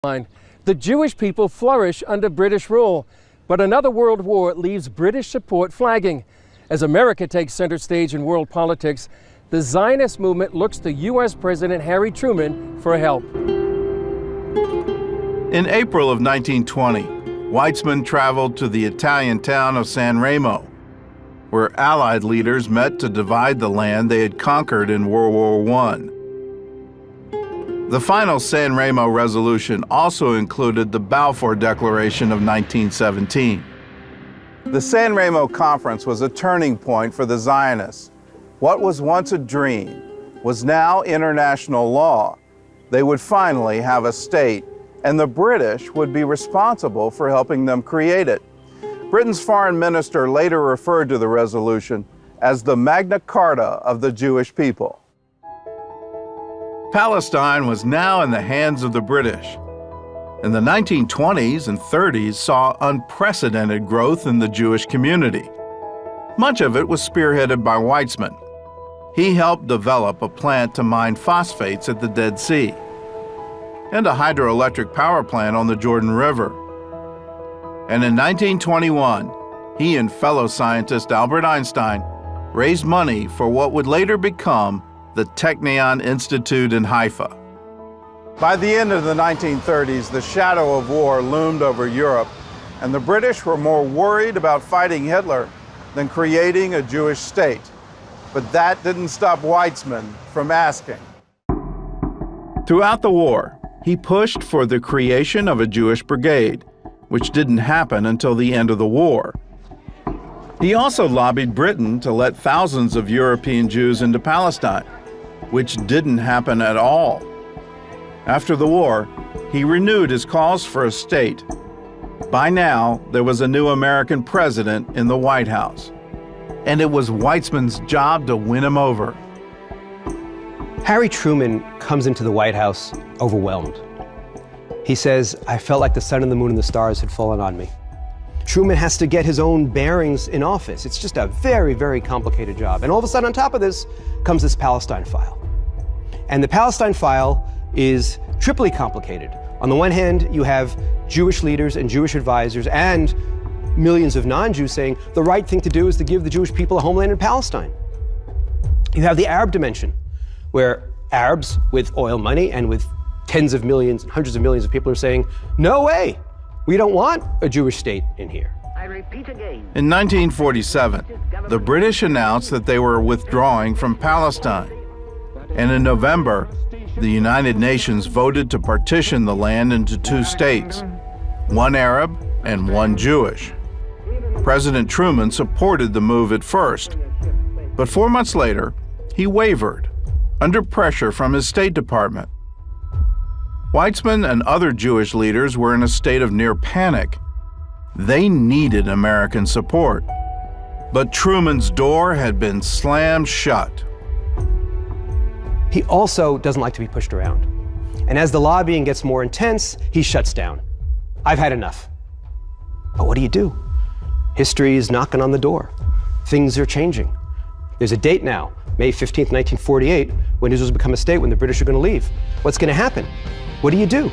The Jewish people flourish under British rule, but another world war leaves British support flagging. As America takes center stage in world politics, the Zionist movement looks to U.S. President Harry Truman for help. In April of 1920, Weizmann traveled to the Italian town of San Remo, where Allied leaders met to divide the land they had conquered in World War I. The final San Remo resolution also included the Balfour Declaration of 1917. The San Remo Conference was a turning point for the Zionists. What was once a dream was now international law. They would finally have a state, and the British would be responsible for helping them create it. Britain's foreign minister later referred to the resolution as the Magna Carta of the Jewish people. Palestine was now in the hands of the British, and the 1920s and 30s saw unprecedented growth in the Jewish community. Much of it was spearheaded by Weizmann. He helped develop a plant to mine phosphates at the Dead Sea and a hydroelectric power plant on the Jordan River. And in 1921, he and fellow scientist Albert Einstein raised money for what would later become the Technion Institute in Haifa. By the end of the 1930s, the shadow of war loomed over Europe, and the British were more worried about fighting Hitler than creating a Jewish state. But that didn't stop Weizmann from asking. Throughout the war, he pushed for the creation of a Jewish brigade, which didn't happen until the end of the war. He also lobbied Britain to let thousands of European Jews into Palestine, which didn't happen at all. After the war, he renewed his calls for a state. By now, there was a new American president in the White House, and it was Weizmann's job to win him over. Harry Truman comes into the White House overwhelmed. He says, "I felt like the sun and the moon and the stars had fallen on me." Truman has to get his own bearings in office. It's just a very, very complicated job. And all of a sudden, on top of this, comes this Palestine file. And the Palestine file is triply complicated. On the one hand, you have Jewish leaders and Jewish advisors and millions of non-Jews saying the right thing to do is to give the Jewish people a homeland in Palestine. You have the Arab dimension, where Arabs with oil money and with tens of millions, hundreds of millions of people are saying, no way, we don't want a Jewish state in here. I repeat again. In 1947, the British announced that they were withdrawing from Palestine. And in November, the United Nations voted to partition the land into two states, one Arab and one Jewish. President Truman supported the move at first, but 4 months later, he wavered under pressure from his State Department. Weizmann and other Jewish leaders were in a state of near panic. They needed American support, but Truman's door had been slammed shut. He also doesn't like to be pushed around. And as the lobbying gets more intense, he shuts down. I've had enough. But what do? History is knocking on the door. Things are changing. There's a date now, May 15th, 1948, when Israel's become a state, when the British are going to leave. What's going to happen? What do?